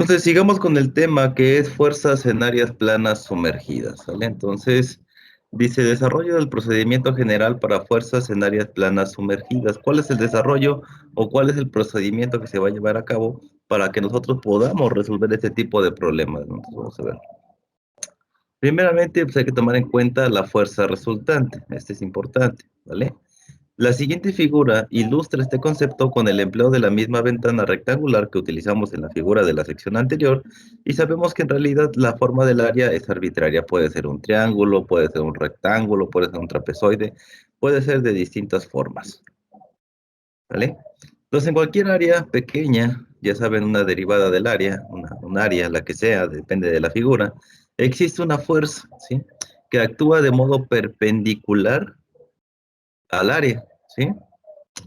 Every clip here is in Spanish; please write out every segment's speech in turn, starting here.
Entonces, sigamos con el tema que es fuerzas en áreas planas sumergidas, ¿sale? Entonces, dice desarrollo del procedimiento general para fuerzas en áreas planas sumergidas. ¿Cuál es el desarrollo o cuál es el procedimiento que se va a llevar a cabo para que nosotros podamos resolver este tipo de problemas, ¿no? Entonces, vamos a ver. Primeramente, pues hay que tomar en cuenta la fuerza resultante. Este es importante, ¿vale? La siguiente figura ilustra este concepto con el empleo de la misma ventana rectangular que utilizamos en la figura de la sección anterior y sabemos que en realidad la forma del área es arbitraria. Puede ser un triángulo, puede ser un rectángulo, puede ser un trapezoide, puede ser de distintas formas, ¿vale? Entonces en cualquier área pequeña, ya saben, una derivada del área, un área, la que sea, depende de la figura, existe una fuerza, ¿sí? Que actúa de modo perpendicular al área, ¿sí?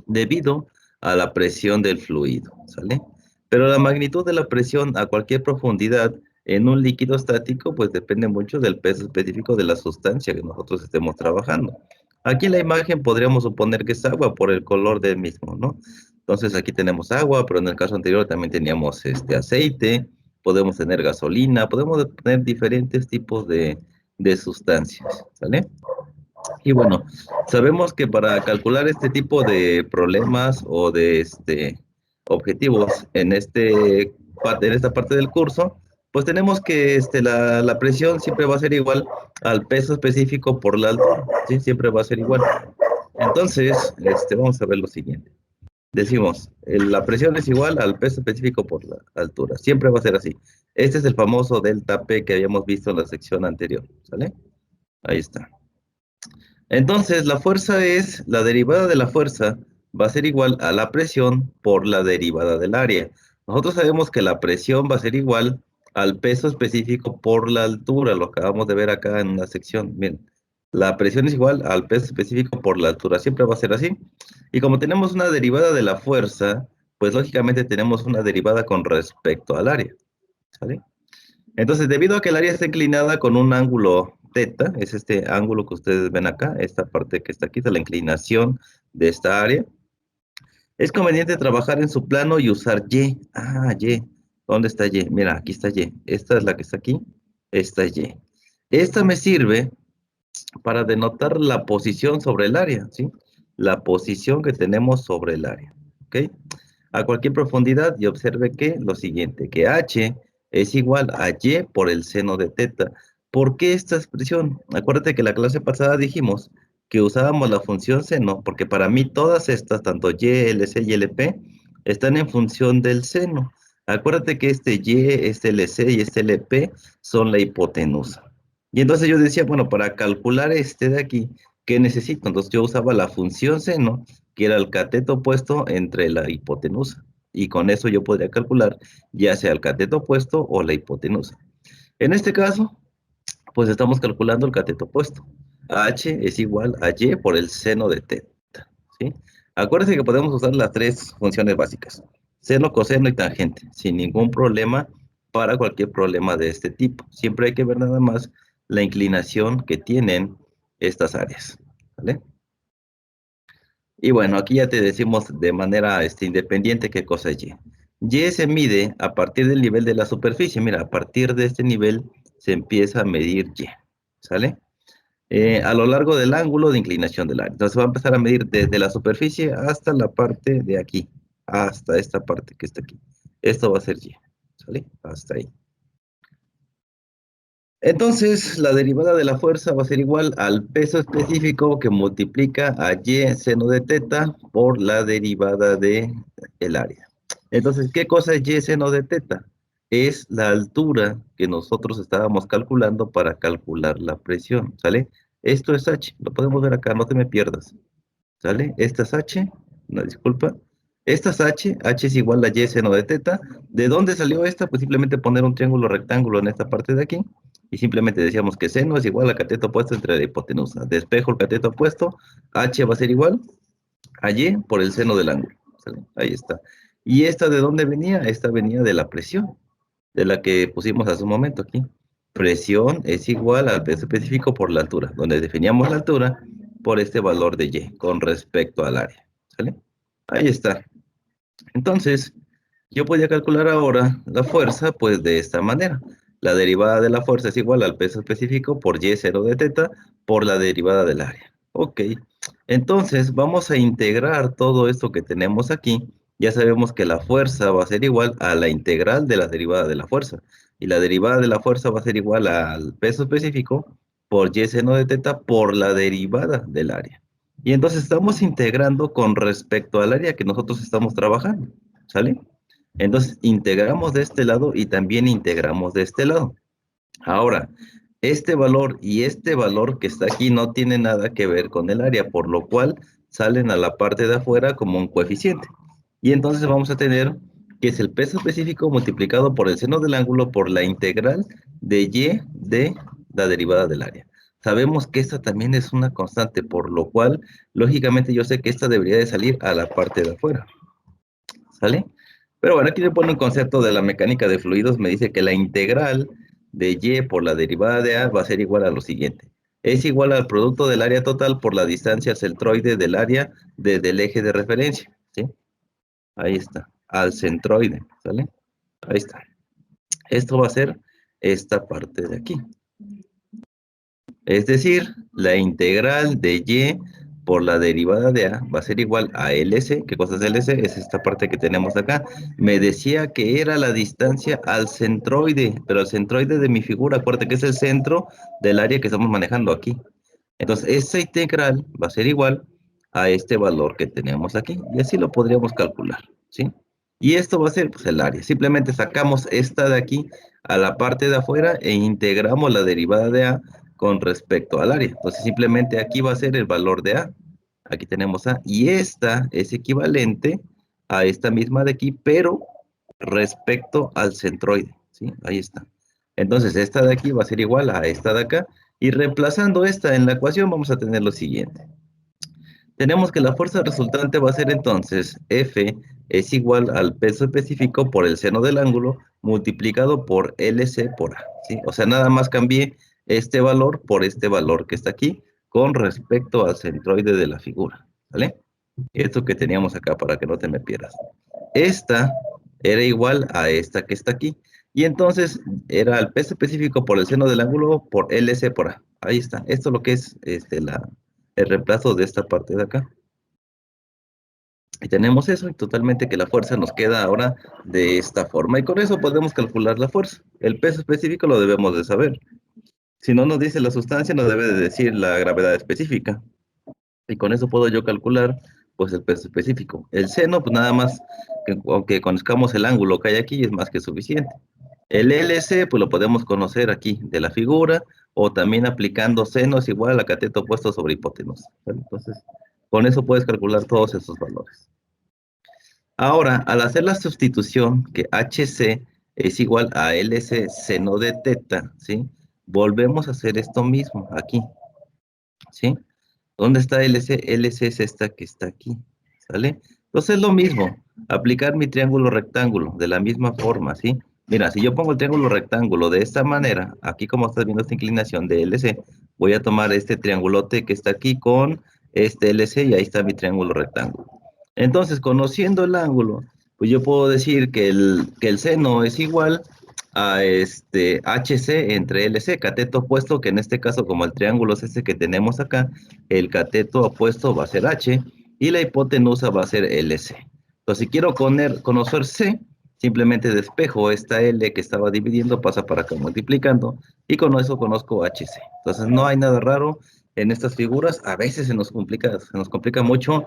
Debido a la presión del fluido, ¿sale? Pero la magnitud de la presión a cualquier profundidad en un líquido estático, pues depende mucho del peso específico de la sustancia que nosotros estemos trabajando. Aquí en la imagen podríamos suponer que es agua por el color del mismo, ¿no? Entonces aquí tenemos agua, pero en el caso anterior también teníamos aceite, podemos tener gasolina, podemos tener diferentes tipos de sustancias, ¿sale? Y bueno, sabemos que para calcular este tipo de problemas o de objetivos en esta parte del curso, pues tenemos que la presión siempre va a ser igual al peso específico por la altura, ¿sí? Siempre va a ser igual. Entonces, vamos a ver lo siguiente. Decimos, la presión es igual al peso específico por la altura. Siempre va a ser así. Este es el famoso delta P que habíamos visto en la sección anterior, ¿sale? Ahí está. Entonces, la fuerza es, la derivada de la fuerza va a ser igual a la presión por la derivada del área. Nosotros sabemos que la presión va a ser igual al peso específico por la altura, lo acabamos de ver acá en una sección. Miren, la presión es igual al peso específico por la altura, siempre va a ser así. Y como tenemos una derivada de la fuerza, pues lógicamente tenemos una derivada con respecto al área, ¿sale? Entonces, debido a que el área está inclinada con un ángulo teta, es este ángulo que ustedes ven acá, esta parte que está aquí, de la inclinación de esta área, es conveniente trabajar en su plano y usar Y. Ah, Y. ¿Dónde está Y? Mira, aquí está Y. Esta es la que está aquí. Esta es Y. Esta me sirve para denotar la posición sobre el área, ¿sí? La posición que tenemos sobre el área, ¿ok? A cualquier profundidad y observe que lo siguiente, que H es igual a Y por el seno de teta. ¿Por qué esta expresión? Acuérdate que la clase pasada dijimos que usábamos la función seno, porque para mí todas estas, tanto Y, LC y LP, están en función del seno. Acuérdate que este Y, este LC y este LP son la hipotenusa. Y entonces yo decía, bueno, para calcular este de aquí, ¿qué necesito? Entonces yo usaba la función seno, que era el cateto opuesto entre la hipotenusa. Y con eso yo podría calcular ya sea el cateto opuesto o la hipotenusa. En este caso, pues estamos calculando el cateto opuesto. H es igual a Y por el seno de teta, ¿sí? Acuérdense que podemos usar las tres funciones básicas, seno, coseno y tangente, sin ningún problema para cualquier problema de este tipo. Siempre hay que ver nada más la inclinación que tienen estas áreas, ¿vale? Y bueno, aquí ya te decimos de manera independiente qué cosa es Y. Y se mide a partir del nivel de la superficie. Mira, a partir de este nivel se empieza a medir Y, ¿sale? A lo largo del ángulo de inclinación del área. Entonces va a empezar a medir desde la superficie hasta la parte de aquí, hasta esta parte que está aquí. Esto va a ser Y, ¿sale? Hasta ahí. Entonces, la derivada de la fuerza va a ser igual al peso específico que multiplica a Y seno de teta por la derivada de el área. Entonces, ¿qué cosa es Y seno de teta? Es la altura que nosotros estábamos calculando para calcular la presión, ¿sale? Esto es H, lo podemos ver acá, no te me pierdas, ¿sale? Esta es H, una disculpa. Esta es H, H es igual a Y seno de teta. ¿De dónde salió esta? Pues simplemente poner un triángulo rectángulo en esta parte de aquí y simplemente decíamos que seno es igual al cateto opuesto entre la hipotenusa. Despejo el cateto opuesto, H va a ser igual a Y por el seno del ángulo, ¿sale? Ahí está. ¿Y esta de dónde venía? Esta venía de la presión, de la que pusimos hace un momento aquí. Presión es igual al peso específico por la altura, donde definíamos la altura por este valor de Y con respecto al área, ¿sale? Ahí está. Entonces, Yo podía calcular ahora la fuerza, pues de esta manera. La derivada de la fuerza es igual al peso específico por y0 de teta por la derivada del área. Ok, entonces vamos a integrar todo esto que tenemos aquí. Ya sabemos que la fuerza va a ser igual a la integral de la derivada de la fuerza. Y la derivada de la fuerza va a ser igual al peso específico por y seno de teta por la derivada del área. Y entonces estamos integrando con respecto al área que nosotros estamos trabajando. ¿Sale? Entonces, integramos de este lado y también integramos de este lado. Ahora, este valor y este valor que está aquí no tiene nada que ver con el área, por lo cual salen a la parte de afuera como un coeficiente. Y entonces vamos a tener que es el peso específico multiplicado por el seno del ángulo por la integral de y de la derivada del área. Sabemos que esta también es una constante, por lo cual, lógicamente, yo sé que esta debería de salir a la parte de afuera. ¿Sale? Pero bueno, aquí le pone un concepto de la mecánica de fluidos, me dice que la integral de y por la derivada de a va a ser igual a lo siguiente. Es igual al producto del área total por la distancia centroide del área desde el eje de referencia, ¿sí? Ahí está, al centroide, ¿sale? Ahí está. Esto va a ser esta parte de aquí. Es decir, la integral de y por la derivada de a va a ser igual a LC. ¿Qué cosa es LC? Es esta parte que tenemos acá. Me decía que era la distancia al centroide, pero al centroide de mi figura, acuérdate que es el centro del área que estamos manejando aquí. Entonces, esa integral va a ser igual a este valor que tenemos aquí. Y así lo podríamos calcular, ¿sí? Y esto va a ser pues, el área. Simplemente sacamos esta de aquí a la parte de afuera e integramos la derivada de a con respecto al área. Entonces, simplemente aquí va a ser el valor de a. Aquí tenemos a. Y esta es equivalente a esta misma de aquí, pero respecto al centroide, ¿sí? Ahí está. Entonces, esta de aquí va a ser igual a esta de acá. Y reemplazando esta en la ecuación, vamos a tener lo siguiente. Tenemos que la fuerza resultante va a ser entonces F es igual al peso específico por el seno del ángulo multiplicado por LC por A, ¿sí? O sea, nada más cambié este valor por este valor que está aquí con respecto al centroide de la figura, ¿vale? Esto que teníamos acá para que no te me pierdas. Esta era igual a esta que está aquí. Y entonces era el peso específico por el seno del ángulo por LC por A. Ahí está. Esto es lo que es el reemplazo de esta parte de acá. Y tenemos eso, y totalmente que la fuerza nos queda ahora de esta forma. Y con eso podemos calcular la fuerza. El peso específico lo debemos de saber. Si no nos dice la sustancia, nos debe de decir la gravedad específica. Y con eso puedo yo calcular, pues, el peso específico. El seno, pues nada más, que, aunque conozcamos el ángulo que hay aquí, es más que suficiente. El LC, pues lo podemos conocer aquí de la figura, o también aplicando seno es igual a cateto opuesto sobre hipotenusa, ¿vale? Entonces, con eso puedes calcular todos esos valores. Ahora, al hacer la sustitución, que HC es igual a LC seno de teta, ¿sí? Volvemos a hacer esto mismo aquí, ¿sí? ¿Dónde está LC? LC es esta que está aquí, ¿sale? Entonces es lo mismo, aplicar mi triángulo rectángulo de la misma forma, ¿sí? Mira, si yo pongo el triángulo rectángulo de esta manera, aquí como estás viendo esta inclinación de LC, voy a tomar este triangulote que está aquí con este LC y ahí está mi triángulo rectángulo. Entonces, conociendo el ángulo, pues yo puedo decir que el seno es igual a este HC entre LC, cateto opuesto, que en este caso, como el triángulo es este que tenemos acá, el cateto opuesto va a ser H y la hipotenusa va a ser LC. Entonces, si quiero conocer C, simplemente despejo esta L que estaba dividiendo, pasa para acá multiplicando, y con eso conozco HC. Entonces, no hay nada raro en estas figuras. A veces se nos complica mucho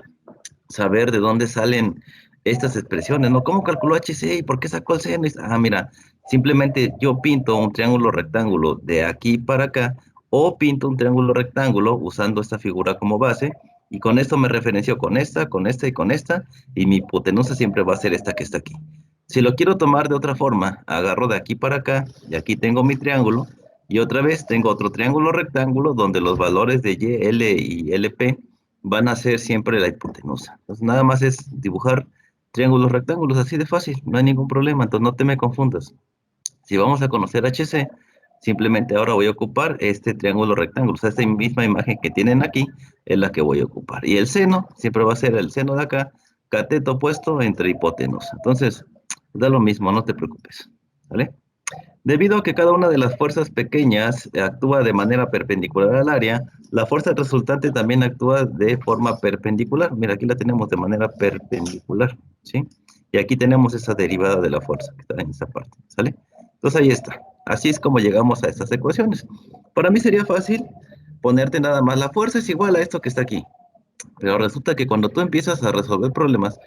saber de dónde salen estas expresiones, ¿no? ¿Cómo calculó HC y por qué sacó el seno? Ah, mira, simplemente yo pinto un triángulo rectángulo de aquí para acá o pinto un triángulo rectángulo usando esta figura como base y con esto me referencio con esta y mi hipotenusa siempre va a ser esta que está aquí. Si lo quiero tomar de otra forma, agarro de aquí para acá y aquí tengo mi triángulo y otra vez tengo otro triángulo rectángulo donde los valores de Y, L y LP van a ser siempre la hipotenusa. Entonces, nada más es dibujar triángulos rectángulos, así de fácil, no hay ningún problema, entonces no te me confundas. Si vamos a conocer HC, simplemente ahora voy a ocupar este triángulo rectángulo, o sea, esta misma imagen que tienen aquí es la que voy a ocupar. Y el seno siempre va a ser el seno de acá, cateto opuesto entre hipotenusa. Entonces, Da lo mismo, no te preocupes, ¿vale? Debido a que cada una de las fuerzas pequeñas actúa de manera perpendicular al área, la fuerza resultante también actúa de forma perpendicular. Mira, aquí la tenemos de manera perpendicular, ¿sí? Y aquí tenemos esa derivada de la fuerza que está en esta parte, ¿sale? Entonces ahí está. Así es como llegamos a estas ecuaciones. Para mí sería fácil ponerte nada más la fuerza es igual a esto que está aquí. Pero resulta que cuando tú empiezas a resolver problemas,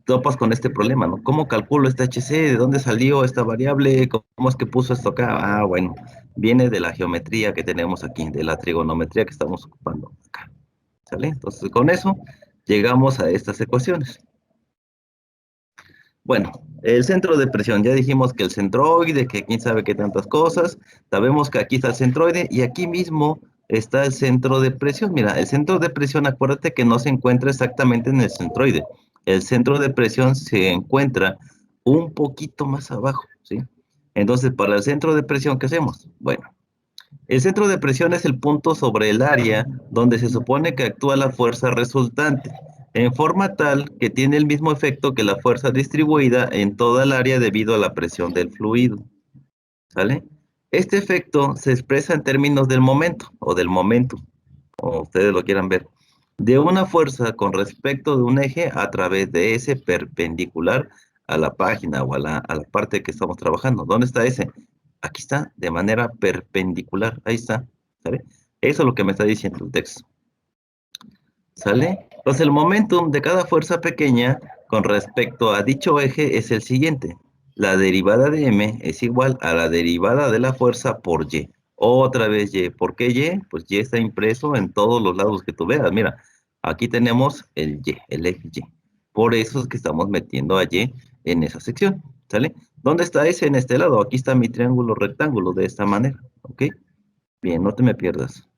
topas con este problema, ¿no? ¿Cómo calculo este HC? ¿De dónde salió esta variable? ¿Cómo es que puso esto acá? Ah, bueno, viene de la geometría que tenemos aquí, de la trigonometría que estamos ocupando acá, ¿sale? Entonces, con eso llegamos a estas ecuaciones. Bueno, el centro de presión, ya dijimos que el centroide, que quién sabe qué tantas cosas, sabemos que aquí está el centroide y aquí mismo está el centro de presión. Mira, el centro de presión, acuérdate que no se encuentra exactamente en el centroide. El centro de presión se encuentra un poquito más abajo, ¿sí? Entonces, para el centro de presión, ¿qué hacemos? Bueno, el centro de presión es el punto sobre el área donde se supone que actúa la fuerza resultante, en forma tal que tiene el mismo efecto que la fuerza distribuida en toda el área debido a la presión del fluido. ¿Sale? Este efecto se expresa en términos del momento o del momentum, como ustedes lo quieran ver, de una fuerza con respecto de un eje a través de ese perpendicular a la página o a la parte que estamos trabajando. ¿Dónde está ese? Aquí está, de manera perpendicular. Ahí está. ¿Sale? Eso es lo que me está diciendo el texto. ¿Sale? Entonces el momentum de cada fuerza pequeña con respecto a dicho eje es el siguiente. La derivada de m es igual a la derivada de la fuerza por y. Otra vez y. ¿Por qué y? Pues y está impreso en todos los lados que tú veas. Mira, aquí tenemos el y, el eje y. Por eso es que estamos metiendo a y en esa sección. ¿Sale? ¿Dónde está ese en este lado? Aquí está mi triángulo rectángulo de esta manera. ¿Ok? Bien, no te me pierdas.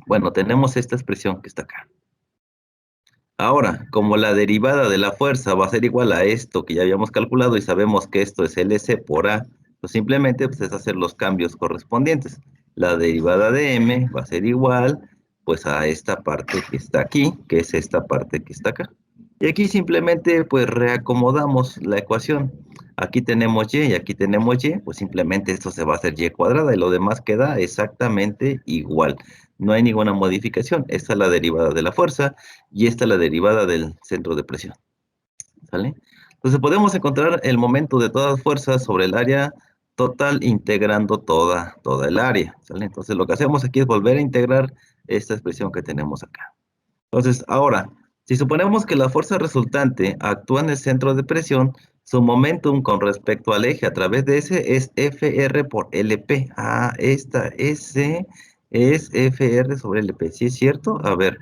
Bueno, tenemos esta expresión que está acá. Ahora, como la derivada de la fuerza va a ser igual a esto que ya habíamos calculado y sabemos que esto es LC por A, pues simplemente pues, es hacer los cambios correspondientes. La derivada de M va a ser igual pues a esta parte que está aquí, que es esta parte que está acá. Y aquí simplemente pues reacomodamos la ecuación. Aquí tenemos y aquí tenemos y, pues simplemente esto se va a hacer y cuadrada y lo demás queda exactamente igual. No hay ninguna modificación. Esta es la derivada de la fuerza y esta es la derivada del centro de presión. ¿Sale? Entonces podemos encontrar el momento de todas fuerzas sobre el área total integrando toda el área. ¿Sale? Entonces lo que hacemos aquí es volver a integrar esta expresión que tenemos acá. Entonces ahora, si suponemos que la fuerza resultante actúa en el centro de presión, su momentum con respecto al eje a través de ese es Fr por Lp. Ah, esta S es Fr sobre Lp. ¿Sí es cierto? A ver,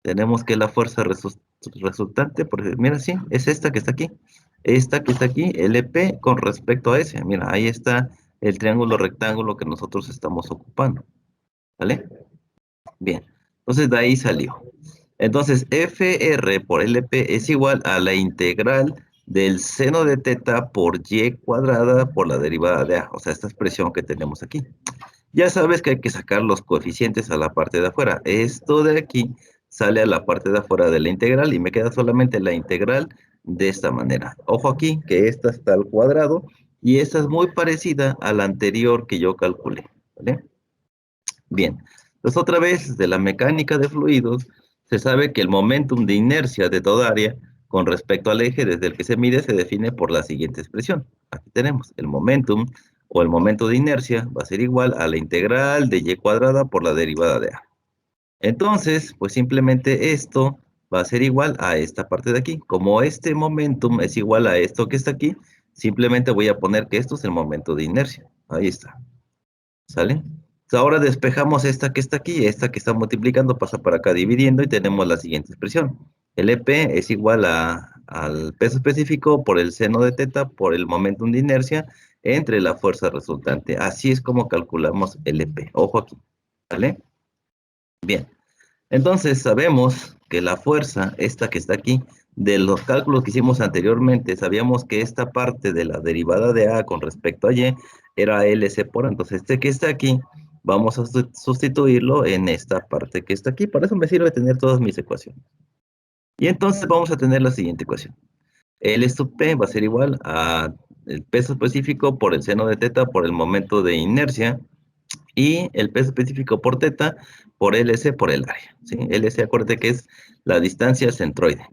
tenemos que la fuerza resultante, porque mira, sí, es esta que está aquí. Esta que está aquí, LP, con respecto a ese. Mira, ahí está el triángulo rectángulo que nosotros estamos ocupando. ¿Vale? Bien. Entonces, de ahí salió. Entonces, FR por LP es igual a la integral del seno de teta por y cuadrada por la derivada de A. O sea, esta expresión que tenemos aquí. Ya sabes que hay que sacar los coeficientes a la parte de afuera. Esto de aquí sale a la parte de afuera de la integral y me queda solamente la integral de esta manera. Ojo aquí que esta está al cuadrado y esta es muy parecida a la anterior que yo calculé. ¿Vale? Bien, entonces otra vez de la mecánica de fluidos se sabe que el momentum de inercia de toda área con respecto al eje desde el que se mide se define por la siguiente expresión. Aquí tenemos el momentum o el momento de inercia va a ser igual a la integral de y cuadrada por la derivada de a. Entonces, pues simplemente esto va a ser igual a esta parte de aquí. Como este momentum es igual a esto que está aquí, simplemente voy a poner que esto es el momento de inercia. Ahí está. ¿Sale? Ahora despejamos esta que está aquí, esta que está multiplicando pasa para acá dividiendo y tenemos la siguiente expresión. El EP es igual al peso específico por el seno de teta por el momentum de inercia entre la fuerza resultante. Así es como calculamos el EP. Ojo aquí. ¿Vale? Bien. Entonces sabemos que la fuerza, esta que está aquí, de los cálculos que hicimos anteriormente, sabíamos que esta parte de la derivada de A con respecto a Y era LC por A. Entonces este que está aquí, vamos a sustituirlo en esta parte que está aquí. Para eso me sirve tener todas mis ecuaciones. Y entonces vamos a tener la siguiente ecuación. L sub P va a ser igual a el peso específico por el seno de teta por el momento de inercia y el peso específico por teta por LC por el área, ¿sí? LC, acuérdate que es la distancia centroide.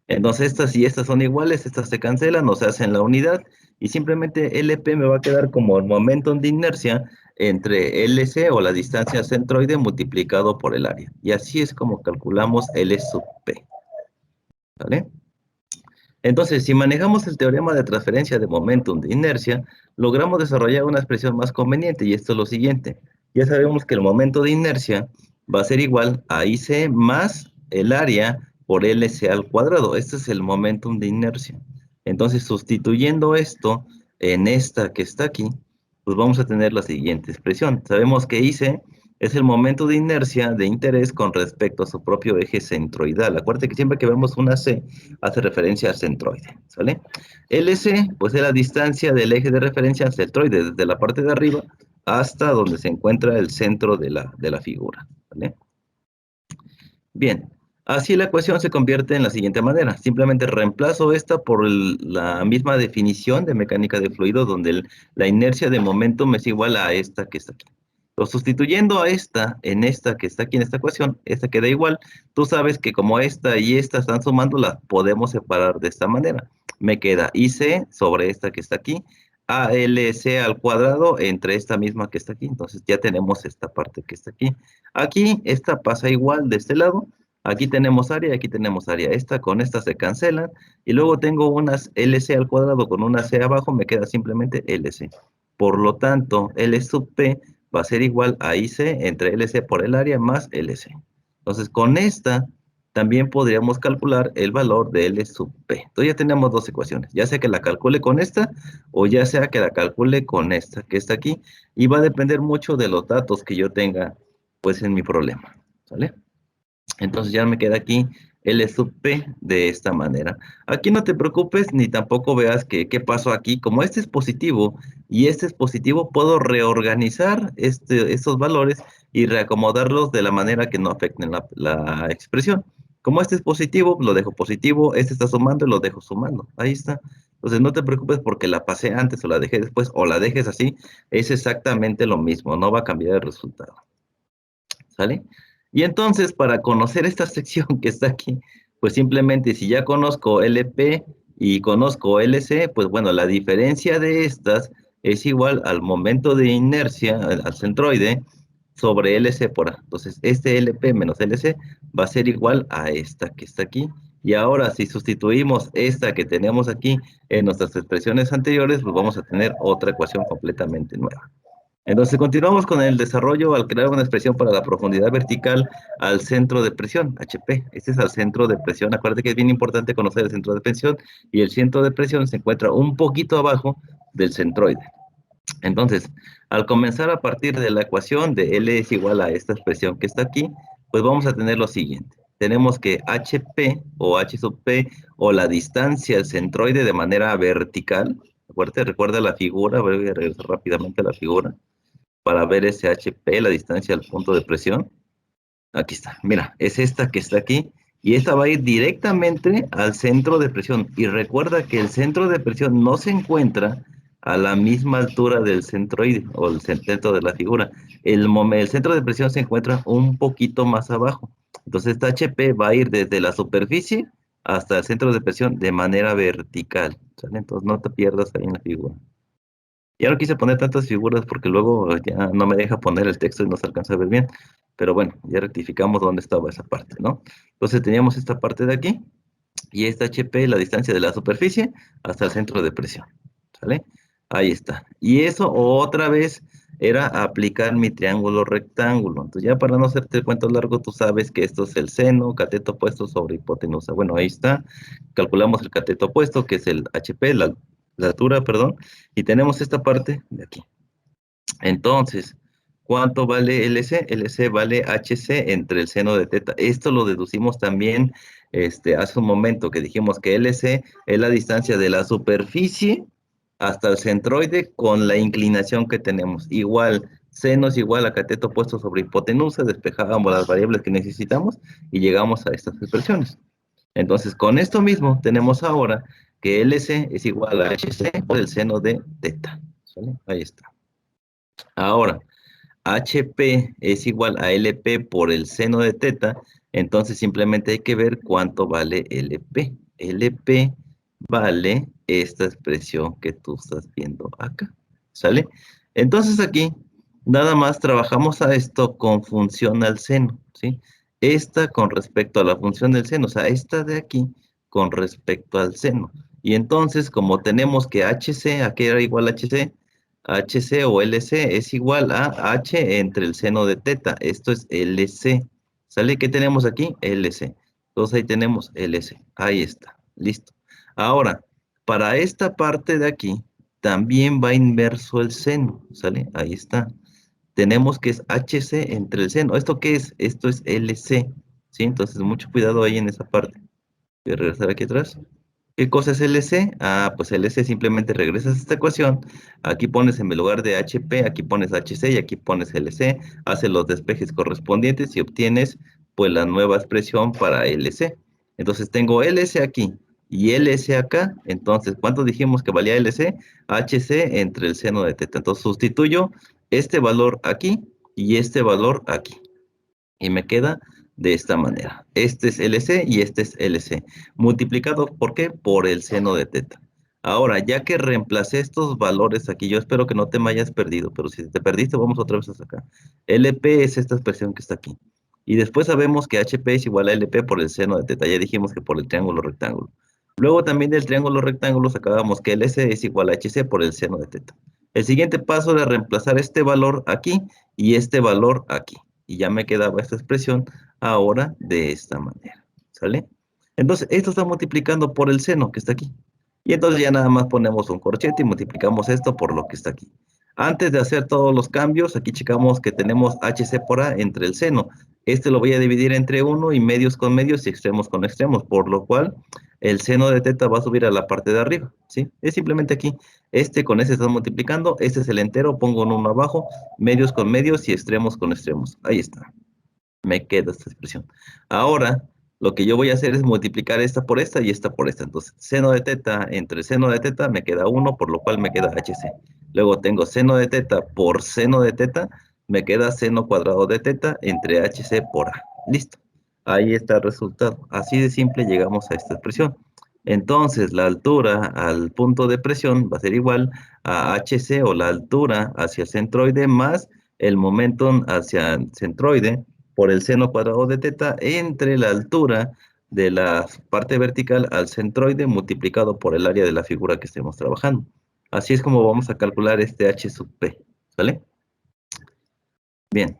Entonces estas y estas son iguales, estas se cancelan, no se hacen la unidad y simplemente LP me va a quedar como el momento de inercia entre LC o la distancia centroide multiplicado por el área. Y así es como calculamos L sub P, ¿vale? Entonces, si manejamos el teorema de transferencia de momentum de inercia, logramos desarrollar una expresión más conveniente y esto es lo siguiente. Ya sabemos que el momento de inercia va a ser igual a IC más el área por LC al cuadrado. Este es el momentum de inercia. Entonces, sustituyendo esto en esta que está aquí, pues vamos a tener la siguiente expresión. Sabemos que IC es el momento de inercia de interés con respecto a su propio eje centroidal. Acuérdate que siempre que vemos una C, hace referencia al centroide, ¿sale? LC, pues es la distancia del eje de referencia al centroide, desde la parte de arriba hasta donde se encuentra el centro de la figura, ¿vale? Bien, así la ecuación se convierte en la siguiente manera. Simplemente reemplazo esta por la misma definición de mecánica de fluido, donde la inercia de momentum es igual a esta que está aquí. Entonces, sustituyendo a esta en esta que está aquí en esta ecuación, esta queda igual. Tú sabes que como esta y esta están sumando, las podemos separar de esta manera. Me queda IC sobre esta que está aquí, ALC al cuadrado entre esta misma que está aquí. Entonces ya tenemos esta parte que está aquí. Aquí esta pasa igual de este lado. Aquí tenemos área, aquí tenemos área. Esta con esta se cancelan. Y luego tengo unas LC al cuadrado con una C abajo, me queda simplemente LC. Por lo tanto, L sub P va a ser igual a IC entre LC por el área más LC. Entonces, con esta también podríamos calcular el valor de L sub P. Entonces ya tenemos dos ecuaciones, ya sea que la calcule con esta o ya sea que la calcule con esta que está aquí y va a depender mucho de los datos que yo tenga pues en mi problema, ¿sale? Entonces ya me queda aquí L sub P de esta manera. Aquí no te preocupes ni tampoco veas que qué pasó aquí. Como este es positivo y este es positivo, puedo reorganizar estos valores y reacomodarlos de la manera que no afecten la expresión. Como este es positivo, lo dejo positivo, este está sumando y lo dejo sumando. Ahí está. Entonces no te preocupes porque la pasé antes o la dejé después o la dejes así, es exactamente lo mismo, no va a cambiar el resultado. ¿Sale? Y entonces, para conocer esta sección que está aquí, pues simplemente si ya conozco LP y conozco LC, pues bueno, la diferencia de estas es igual al momento de inercia, al centroide, sobre LC por A. Entonces, este LP menos LC va a ser igual a esta que está aquí. Y ahora, si sustituimos esta que tenemos aquí en nuestras expresiones anteriores, pues vamos a tener otra ecuación completamente nueva. Entonces continuamos con el desarrollo al crear una expresión para la profundidad vertical al centro de presión, HP. Este es al centro de presión. Acuérdate que es bien importante conocer el centro de presión y el centro de presión se encuentra un poquito abajo del centroide. Entonces, al comenzar a partir de la ecuación de L es igual a esta expresión que está aquí, pues vamos a tener lo siguiente. Tenemos que HP o H sub P o la distancia al centroide de manera vertical. Acuérdate, recuerda la figura, voy a regresar rápidamente a la figura para ver ese HP, la distancia al punto de presión. Aquí está, mira, es esta que está aquí y esta va a ir directamente al centro de presión. Y recuerda que el centro de presión no se encuentra a la misma altura del centroide o el centro de la figura. El centro de presión se encuentra un poquito más abajo. Entonces esta HP va a ir desde la superficie hasta el centro de presión de manera vertical, ¿sale? Entonces no te pierdas ahí en la figura. Ya no quise poner tantas figuras porque luego ya no me deja poner el texto y no se alcanza a ver bien. Pero bueno, ya rectificamos dónde estaba esa parte, ¿no? Entonces teníamos esta parte de aquí y esta HP, la distancia de la superficie hasta el centro de presión, ¿sale? Ahí está. Y eso otra vez era aplicar mi triángulo rectángulo. Entonces ya para no hacerte el cuento largo, tú sabes que esto es el seno, cateto opuesto sobre hipotenusa. Bueno, ahí está. Calculamos el cateto opuesto, que es el HP, la altura, perdón, y tenemos esta parte de aquí. Entonces, ¿cuánto vale LC? LC vale HC entre el seno de teta. Esto lo deducimos también hace un momento que dijimos que LC es la distancia de la superficie hasta el centroide con la inclinación que tenemos. Igual, seno es igual a cateto puesto sobre hipotenusa, despejábamos las variables que necesitamos y llegamos a estas expresiones. Entonces, con esto mismo tenemos ahora que LC es igual a HC por el seno de teta. ¿Sale? Ahí está. Ahora, HP es igual a LP por el seno de teta, entonces simplemente hay que ver cuánto vale LP. LP vale esta expresión que tú estás viendo acá, ¿sale? Entonces aquí nada más trabajamos a esto con función al seno, ¿sí? Esta con respecto a la función del seno, o sea, esta de aquí con respecto al seno. Y entonces, como tenemos que HC, ¿a qué era igual HC? HC o LC es igual a H entre el seno de teta. Esto es LC. ¿Sale? ¿Qué tenemos aquí? LC. Entonces ahí tenemos LC. Ahí está. Listo. Ahora, para esta parte de aquí, también va inverso el seno. ¿Sale? Ahí está. Tenemos que es HC entre el seno. ¿Esto qué es? Esto es LC. ¿Sí? Entonces, mucho cuidado ahí en esa parte. Voy a regresar aquí atrás. ¿Qué cosa es LC? Ah, pues LC simplemente regresas a esta ecuación, aquí pones en lugar de HP, aquí pones HC y aquí pones LC, haces los despejes correspondientes y obtienes pues la nueva expresión para LC. Entonces tengo LC aquí y LC acá, entonces ¿cuánto dijimos que valía LC? HC entre el seno de teta. Entonces sustituyo este valor aquí y este valor aquí y me queda de esta manera. Este es LC y este es LC. Multiplicado, ¿por qué? Por el seno de teta. Ahora, ya que reemplacé estos valores aquí, yo espero que no te me hayas perdido, pero si te perdiste, vamos otra vez hasta acá. LP es esta expresión que está aquí. Y después sabemos que HP es igual a LP por el seno de teta. Ya dijimos que por el triángulo rectángulo. Luego también del triángulo rectángulo sacábamos que LC es igual a HC por el seno de teta. El siguiente paso era reemplazar este valor aquí y este valor aquí y ya me quedaba esta expresión ahora de esta manera, ¿sale? Entonces, esto está multiplicando por el seno que está aquí. Y entonces ya nada más ponemos un corchete y multiplicamos esto por lo que está aquí. Antes de hacer todos los cambios, aquí checamos que tenemos HC por A entre el seno. Este lo voy a dividir entre 1 y medios con medios y extremos con extremos, por lo cual el seno de teta va a subir a la parte de arriba, ¿sí? Es simplemente aquí. Este con este está multiplicando, este es el entero, pongo un 1 abajo, medios con medios y extremos con extremos. Ahí está. Me queda esta expresión. Ahora, lo que yo voy a hacer es multiplicar esta por esta y esta por esta. Entonces, seno de teta entre seno de teta me queda 1, por lo cual me queda HC. Luego tengo seno de teta por seno de teta, me queda seno cuadrado de teta entre HC por A. Listo. Ahí está el resultado. Así de simple llegamos a esta expresión. Entonces, la altura al punto de presión va a ser igual a HC o la altura hacia el centroide más el momentum hacia el centroide por el seno cuadrado de teta entre la altura de la parte vertical al centroide multiplicado por el área de la figura que estemos trabajando. Así es como vamos a calcular este H sub P, ¿vale? Bien,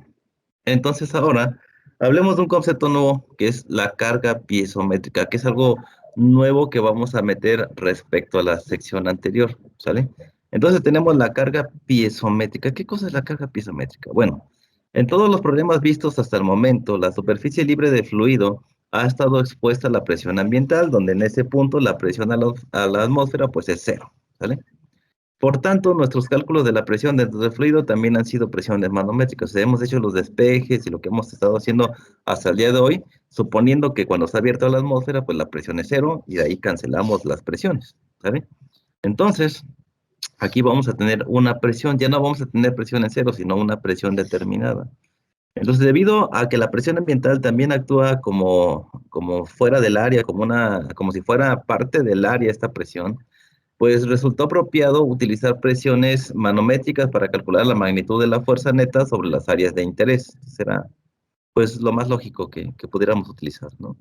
entonces ahora hablemos de un concepto nuevo que es la carga piezométrica, que es algo nuevo que vamos a meter respecto a la sección anterior, ¿sale? Entonces tenemos la carga piezométrica. ¿Qué cosa es la carga piezométrica? Bueno, en todos los problemas vistos hasta el momento, la superficie libre de fluido ha estado expuesta a la presión ambiental, donde en ese punto la presión a la atmósfera pues es cero, ¿sale? Por tanto, nuestros cálculos de la presión dentro del fluido también han sido presiones manométricas. O sea, hemos hecho los despejes y lo que hemos estado haciendo hasta el día de hoy, suponiendo que cuando está abierta la atmósfera, pues la presión es cero y de ahí cancelamos las presiones, ¿sabe? Entonces, aquí vamos a tener una presión, ya no vamos a tener presión en cero, sino una presión determinada. Entonces, debido a que la presión ambiental también actúa como fuera del área, como si fuera parte del área esta presión, pues resultó apropiado utilizar presiones manométricas para calcular la magnitud de la fuerza neta sobre las áreas de interés. Será pues lo más lógico que pudiéramos utilizar, ¿no?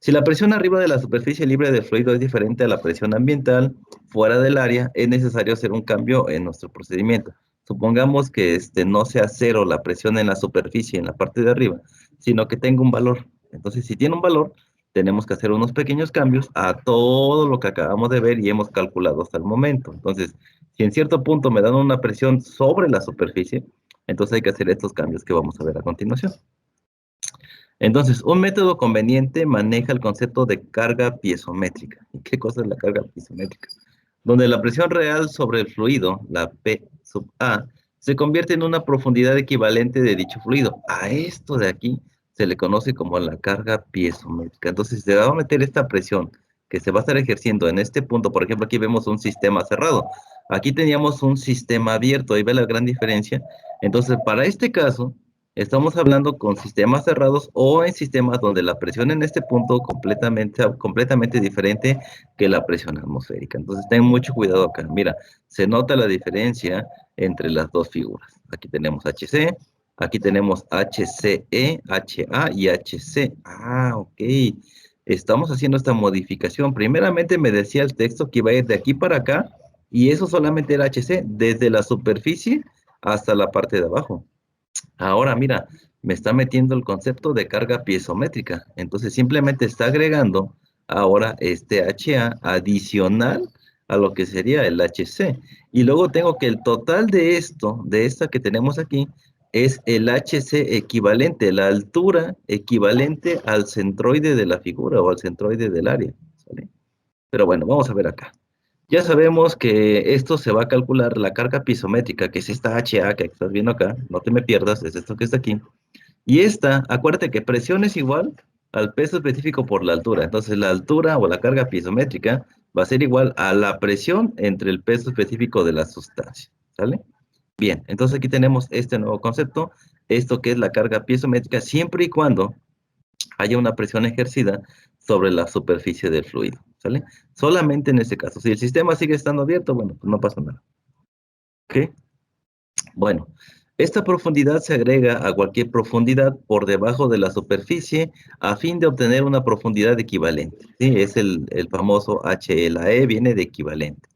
Si la presión arriba de la superficie libre del fluido es diferente a la presión ambiental fuera del área, es necesario hacer un cambio en nuestro procedimiento. Supongamos que no sea cero la presión en la superficie, en la parte de arriba, sino que tenga un valor. Entonces, si tiene un valor, tenemos que hacer unos pequeños cambios a todo lo que acabamos de ver y hemos calculado hasta el momento. Entonces, si en cierto punto me dan una presión sobre la superficie, entonces hay que hacer estos cambios que vamos a ver a continuación. Entonces, un método conveniente maneja el concepto de carga piezométrica. ¿Y qué cosa es la carga piezométrica? Donde la presión real sobre el fluido, la P sub A, se convierte en una profundidad equivalente de dicho fluido. A esto de aquí se le conoce como la carga piezométrica. Entonces, se va a meter esta presión que se va a estar ejerciendo en este punto, por ejemplo, aquí vemos un sistema cerrado. Aquí teníamos un sistema abierto, ahí ve la gran diferencia. Entonces, para este caso, estamos hablando con sistemas cerrados o en sistemas donde la presión en este punto completamente diferente que la presión atmosférica. Entonces, ten mucho cuidado acá. Mira, se nota la diferencia entre las dos figuras. Aquí tenemos HC, aquí tenemos HCE, HA y HC. Ah, ok. Estamos haciendo esta modificación. Primeramente me decía el texto que iba a ir de aquí para acá y eso solamente era HC, desde la superficie hasta la parte de abajo. Ahora, mira, me está metiendo el concepto de carga piezométrica. Entonces, simplemente está agregando ahora este HA adicional a lo que sería el HC. Y luego tengo que el total de esto, de esta que tenemos aquí, es el HC equivalente, la altura equivalente al centroide de la figura o al centroide del área. ¿Sale? Pero bueno, vamos a ver acá. Ya sabemos que esto se va a calcular la carga piezométrica, que es esta HA que estás viendo acá, no te me pierdas, es esto que está aquí. Y esta, acuérdate que presión es igual al peso específico por la altura. Entonces la altura o la carga piezométrica va a ser igual a la presión entre el peso específico de la sustancia. ¿Sale? Bien, entonces aquí tenemos este nuevo concepto, esto que es la carga piezométrica, siempre y cuando haya una presión ejercida sobre la superficie del fluido, ¿sale? Solamente en ese caso. Si el sistema sigue estando abierto, bueno, pues no pasa nada. ¿Ok? Bueno, esta profundidad se agrega a cualquier profundidad por debajo de la superficie a fin de obtener una profundidad equivalente. ¿Sí? Es el famoso HE. La E viene de equivalente.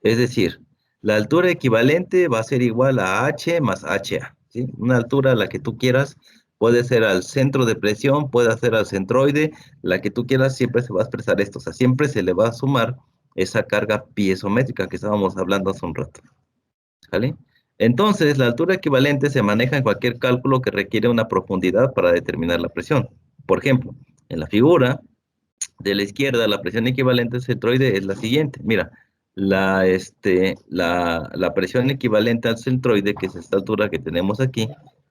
Es decir, la altura equivalente va a ser igual a H más HA. ¿Sí? Una altura a la que tú quieras, puede ser al centro de presión, puede ser al centroide, la que tú quieras, siempre se va a expresar esto. O sea, siempre se le va a sumar esa carga piezométrica que estábamos hablando hace un rato. ¿Vale? Entonces, la altura equivalente se maneja en cualquier cálculo que requiere una profundidad para determinar la presión. Por ejemplo, en la figura de la izquierda, la presión equivalente al centroide es la siguiente. Mira, la presión equivalente al centroide, que es esta altura que tenemos aquí,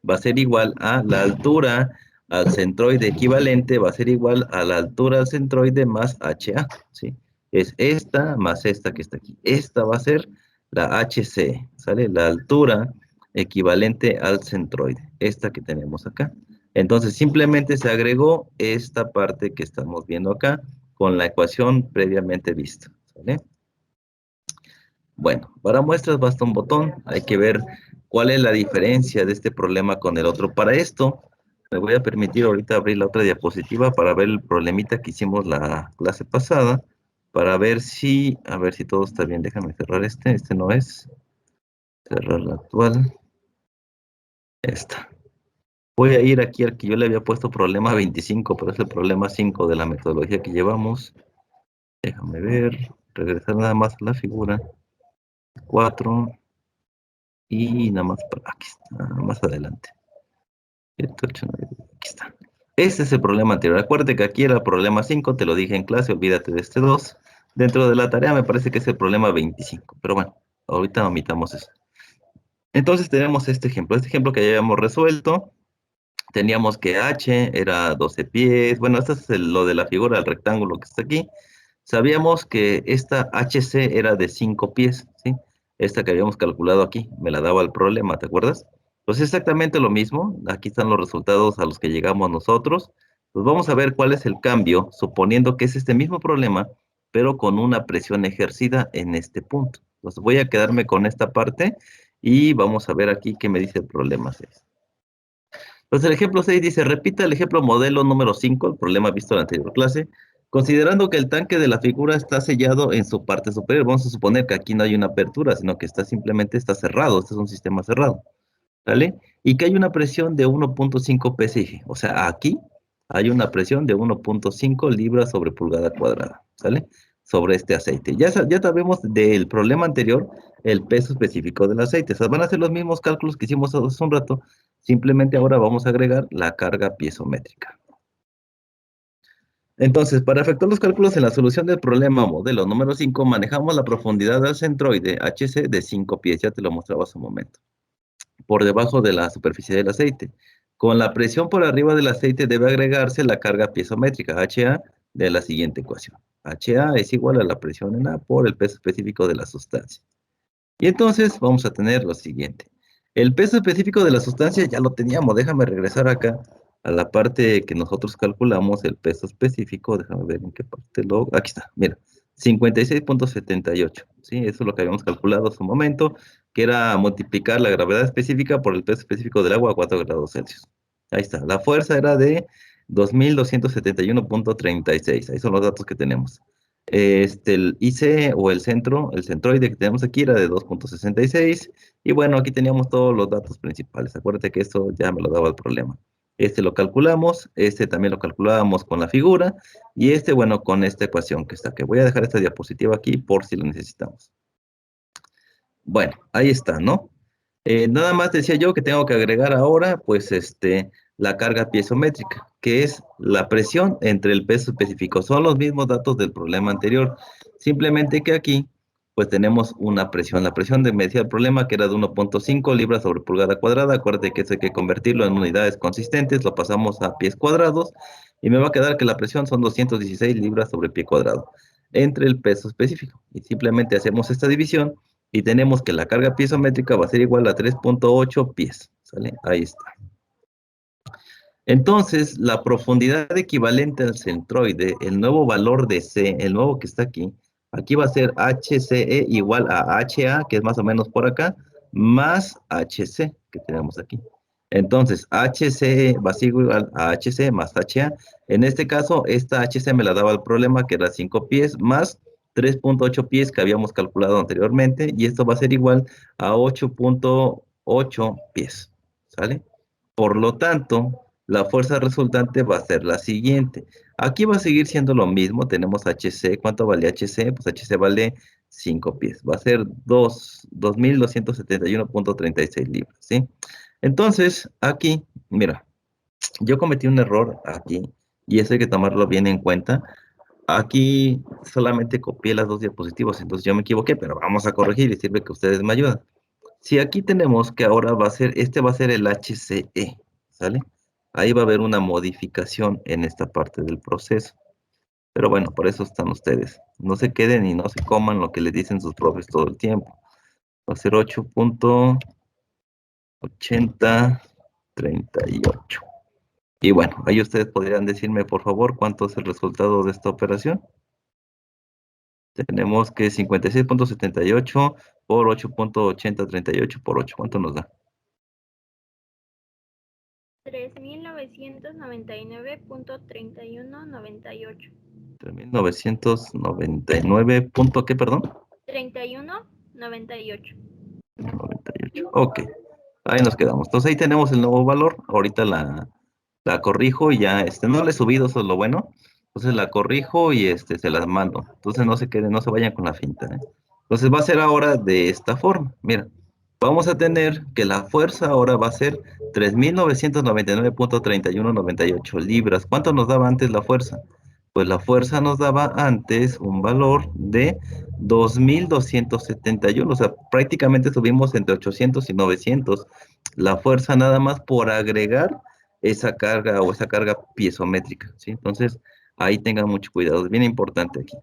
va a ser igual a la altura al centroide equivalente, va a ser igual a la altura al centroide más HA, ¿sí? Es esta más esta que está aquí. Esta va a ser la HC, ¿sale? La altura equivalente al centroide, esta que tenemos acá. Entonces, simplemente se agregó esta parte que estamos viendo acá con la ecuación previamente vista, ¿sale? Bueno, para muestras basta un botón. Hay que ver cuál es la diferencia de este problema con el otro. Para esto, me voy a permitir ahorita abrir la otra diapositiva para ver el problemita que hicimos la clase pasada, para ver si, a ver si todo está bien. Déjame cerrar este no es. Cerrar la actual. Esta. Voy a ir aquí al que yo le había puesto problema 25, pero es el problema 5 de la metodología que llevamos. Déjame ver, regresar nada más a la figura. 4 y nada más para aquí está, más adelante. 7, 8, 9, aquí está. Ese es el problema anterior. Acuérdate que aquí era el problema 5, te lo dije en clase, olvídate de este 2. Dentro de la tarea me parece que es el problema 25, pero bueno, ahorita omitamos eso. Entonces tenemos este ejemplo que ya habíamos resuelto. Teníamos que H era 12 pies. Bueno, esto es lo de la figura del rectángulo que está aquí. Sabíamos que esta HC era de 5 pies, ¿sí? Esta que habíamos calculado aquí, me la daba el problema, ¿te acuerdas? Pues exactamente lo mismo. Aquí están los resultados a los que llegamos nosotros. Pues vamos a ver cuál es el cambio, suponiendo que es este mismo problema, pero con una presión ejercida en este punto. Entonces voy a quedarme con esta parte y vamos a ver aquí qué me dice el problema 6. Entonces el ejemplo 6 dice, repita el ejemplo modelo número 5, el problema visto en la anterior clase, considerando que el tanque de la figura está sellado en su parte superior. Vamos a suponer que aquí no hay una apertura, sino que simplemente está cerrado, este es un sistema cerrado, ¿vale? Y que hay una presión de 1.5 psi, o sea, aquí hay una presión de 1.5 libras sobre pulgada cuadrada, ¿sale? Sobre este aceite. Ya sabemos del problema anterior el peso específico del aceite. O sea, van a ser los mismos cálculos que hicimos hace un rato, simplemente ahora vamos a agregar la carga piezométrica. Entonces, para efectuar los cálculos en la solución del problema modelo número 5, manejamos la profundidad del centroide HC de 5 pies, ya te lo mostraba hace un momento, por debajo de la superficie del aceite. Con la presión por arriba del aceite debe agregarse la carga piezométrica HA de la siguiente ecuación. HA es igual a la presión en A por el peso específico de la sustancia. Y entonces vamos a tener lo siguiente. El peso específico de la sustancia ya lo teníamos. Déjame regresar acá a la parte que nosotros calculamos el peso específico. Déjame ver en qué parte lo... Aquí está, mira. 56.78. ¿Sí? Eso es lo que habíamos calculado hace un momento, que era multiplicar la gravedad específica por el peso específico del agua a 4 grados Celsius. Ahí está. La fuerza era de 2.271.36. Ahí son los datos que tenemos. El IC o el centroide que tenemos aquí era de 2.66 y bueno, aquí teníamos todos los datos principales. Acuérdate que esto ya me lo daba el problema. Este lo calculamos, este también lo calculábamos con la figura y este, bueno, con esta ecuación que está aquí. Voy a dejar esta diapositiva aquí por si lo necesitamos. Bueno, ahí está, ¿no? Nada más decía yo que tengo que agregar ahora, pues, la carga piezométrica, que es la presión entre el peso específico. Son los mismos datos del problema anterior, simplemente que aquí, pues, tenemos una presión. La presión me decía el problema que era de 1.5 libras sobre pulgada cuadrada. Acuérdate que eso hay que convertirlo en unidades consistentes, lo pasamos a pies cuadrados, y me va a quedar que la presión son 216 libras sobre pie cuadrado, entre el peso específico. Y simplemente hacemos esta división, y tenemos que la carga piezométrica va a ser igual a 3.8 pies, ¿sale? Ahí está. Entonces, la profundidad equivalente al centroide, el nuevo valor de C, el nuevo que está aquí, aquí va a ser HCE igual a HA, que es más o menos por acá, más HC, que tenemos aquí. Entonces, HCE va a ser igual a HC más HA. En este caso, esta HC me la daba el problema, que era 5 pies, más 3.8 pies que habíamos calculado anteriormente, y esto va a ser igual a 8.8 pies, ¿sale? Por lo tanto, la fuerza resultante va a ser la siguiente. Aquí va a seguir siendo lo mismo. Tenemos HC. ¿Cuánto vale HC? Pues HC vale 5 pies. Va a ser 2.271.36 libras, ¿sí? Entonces, aquí, mira, yo cometí un error aquí y eso hay que tomarlo bien en cuenta. Aquí solamente copié las dos diapositivas, entonces yo me equivoqué, pero vamos a corregir y sirve que ustedes me ayudan. Si aquí tenemos que ahora va a ser, este va a ser el HCE, ¿sale? Ahí va a haber una modificación en esta parte del proceso. Pero bueno, por eso están ustedes. No se queden y no se coman lo que les dicen sus profes todo el tiempo. Va a ser 8.8038. Y bueno, ahí ustedes podrían decirme, por favor, cuánto es el resultado de esta operación. Tenemos que 56.78 por 8.8038 por 8. ¿Cuánto nos da? 3.999.3198. 3.999 punto, ¿qué, perdón? 3198. 98. Ok, ahí nos quedamos. Entonces ahí tenemos el nuevo valor. Ahorita la corrijo y ya, no le he subido, eso es lo bueno. Entonces la corrijo y se las mando. Entonces no se queden, no se vayan con la finta, ¿eh? Entonces va a ser ahora de esta forma. Mira, vamos a tener que la fuerza ahora va a ser 3.999.3198 libras. ¿Cuánto nos daba antes la fuerza? Pues la fuerza nos daba antes un valor de 2.271, o sea, prácticamente subimos entre 800 y 900 la fuerza nada más por agregar esa carga o esa carga piezométrica, ¿sí? Entonces, ahí tengan mucho cuidado, es bien importante aquí.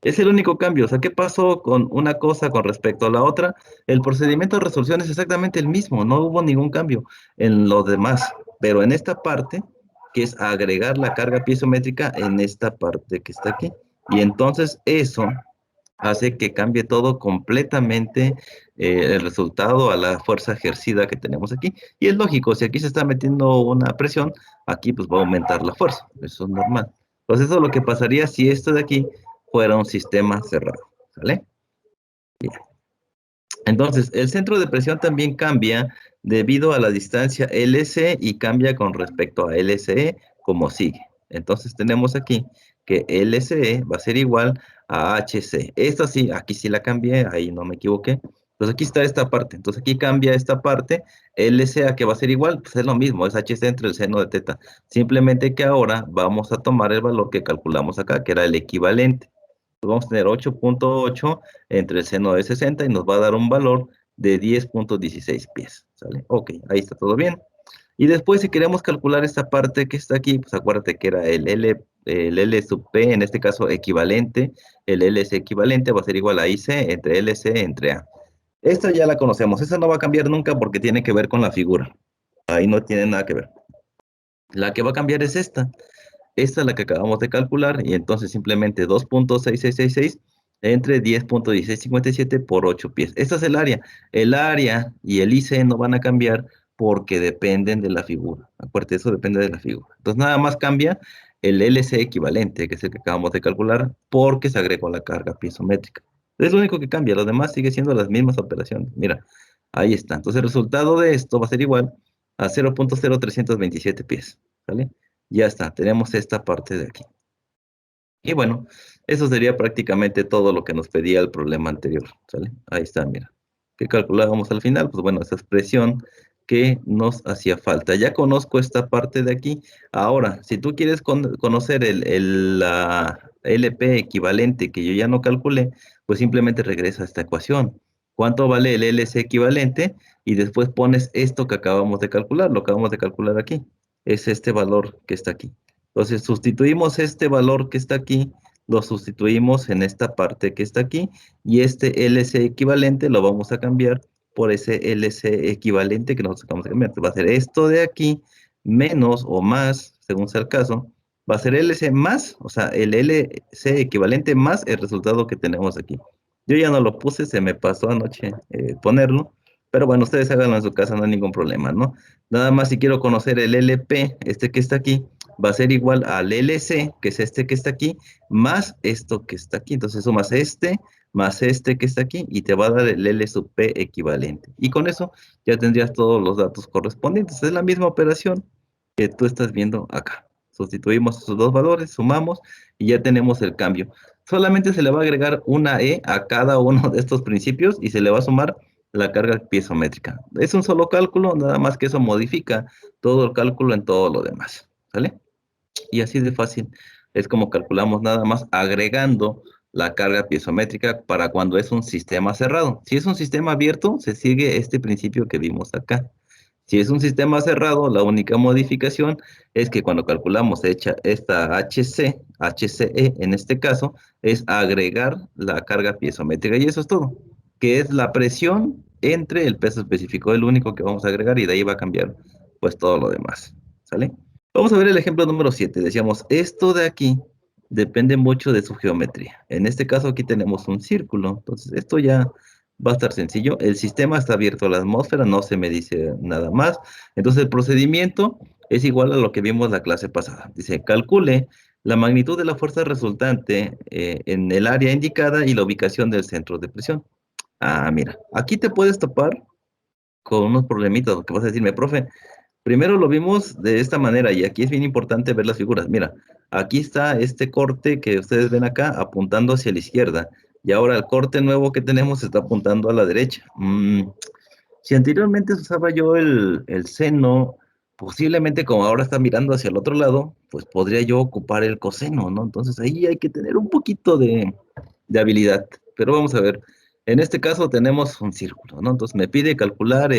Es el único cambio, o sea, ¿qué pasó con una cosa con respecto a la otra? El procedimiento de resolución es exactamente el mismo, no hubo ningún cambio en lo demás, pero en esta parte, que es agregar la carga piezométrica en esta parte que está aquí. Y entonces eso hace que cambie todo completamente el resultado a la fuerza ejercida que tenemos aquí. Y es lógico, si aquí se está metiendo una presión, aquí pues va a aumentar la fuerza. Eso es normal. Entonces eso es lo que pasaría si esto de aquí fuera un sistema cerrado. ¿Sale? Bien. Entonces, el centro de presión también cambia debido a la distancia LC y cambia con respecto a LCE como sigue. Entonces tenemos aquí que LCE va a ser igual a HC. Esto sí, aquí sí la cambié, ahí no me equivoqué. Entonces aquí está esta parte. Entonces aquí cambia esta parte. LCA que va a ser igual, pues es lo mismo, es HC entre el seno de teta. Simplemente que ahora vamos a tomar el valor que calculamos acá, que era el equivalente. Vamos a tener 8.8 entre el seno de 60 y nos va a dar un valor de 10.16 pies, ¿sale? Ok, ahí está todo bien. Y después si queremos calcular esta parte que está aquí, pues acuérdate que era el L el L sub P, en este caso equivalente, el LC equivalente va a ser igual a IC entre LC entre A. Esta ya la conocemos, esa no va a cambiar nunca porque tiene que ver con la figura. Ahí no tiene nada que ver. La que va a cambiar es esta. Esta es la que acabamos de calcular y entonces simplemente 2.6666 entre 10.1657 por 8 pies. Esta es el área. El área y el IC no van a cambiar porque dependen de la figura. Acuérdate, eso depende de la figura. Entonces nada más cambia el LC equivalente, que es el que acabamos de calcular, porque se agregó la carga piezométrica. Es lo único que cambia, los demás sigue siendo las mismas operaciones. Mira, ahí está. Entonces el resultado de esto va a ser igual a 0.0327 pies. ¿Sale? Ya está, tenemos esta parte de aquí. Y bueno, eso sería prácticamente todo lo que nos pedía el problema anterior, ¿sale? Ahí está, mira. ¿Qué calculábamos al final? Pues bueno, esa expresión que nos hacía falta. Ya conozco esta parte de aquí. Ahora, si tú quieres conocer la LP equivalente que yo ya no calculé, pues simplemente regresa a esta ecuación. ¿Cuánto vale el LC equivalente? Y después pones esto que acabamos de calcular, lo acabamos de calcular aquí. Es este valor que está aquí. Entonces sustituimos este valor que está aquí, lo sustituimos en esta parte que está aquí, y este LC equivalente lo vamos a cambiar por ese LC equivalente que nosotros acabamos de cambiar. Entonces, va a ser esto de aquí, menos o más, según sea el caso, va a ser LC más, o sea, el LC equivalente más el resultado que tenemos aquí. Yo ya no lo puse, se me pasó anoche ponerlo, pero bueno, ustedes háganlo en su casa, no hay ningún problema, ¿no? Nada más si quiero conocer el LP, este que está aquí, va a ser igual al LC, que es este que está aquí, más esto que está aquí. Entonces sumas este, más este que está aquí, y te va a dar el L sub P equivalente. Y con eso ya tendrías todos los datos correspondientes. Es la misma operación que tú estás viendo acá. Sustituimos esos dos valores, sumamos, y ya tenemos el cambio. Solamente se le va a agregar una E a cada uno de estos principios, y se le va a sumar la carga piezométrica. Es un solo cálculo, nada más que eso modifica todo el cálculo en todo lo demás. ¿Sale? Y así de fácil es como calculamos nada más agregando la carga piezométrica para cuando es un sistema cerrado. Si es un sistema abierto, se sigue este principio que vimos acá. Si es un sistema cerrado, la única modificación es que cuando calculamos esta HCE en este caso, es agregar la carga piezométrica y eso es todo, que es la presión entre el peso específico, el único que vamos a agregar y de ahí va a cambiar pues todo lo demás. ¿Sale? Vamos a ver el ejemplo número 7. Decíamos, esto de aquí depende mucho de su geometría. En este caso aquí tenemos un círculo, entonces esto ya va a estar sencillo. El sistema está abierto a la atmósfera, no se me dice nada más. Entonces el procedimiento es igual a lo que vimos la clase pasada. Dice, calcule la magnitud de la fuerza resultante en el área indicada y la ubicación del centro de presión. Ah, mira, aquí te puedes topar con unos problemitas, porque vas a decirme, profe, primero lo vimos de esta manera y aquí es bien importante ver las figuras. Mira, aquí está este corte que ustedes ven acá apuntando hacia la izquierda y ahora el corte nuevo que tenemos está apuntando a la derecha. Si anteriormente usaba yo el seno, posiblemente como ahora está mirando hacia el otro lado, pues podría yo ocupar el coseno, ¿no? Entonces ahí hay que tener un poquito de habilidad. Pero vamos a ver, en este caso tenemos un círculo, ¿no? Entonces me pide calcular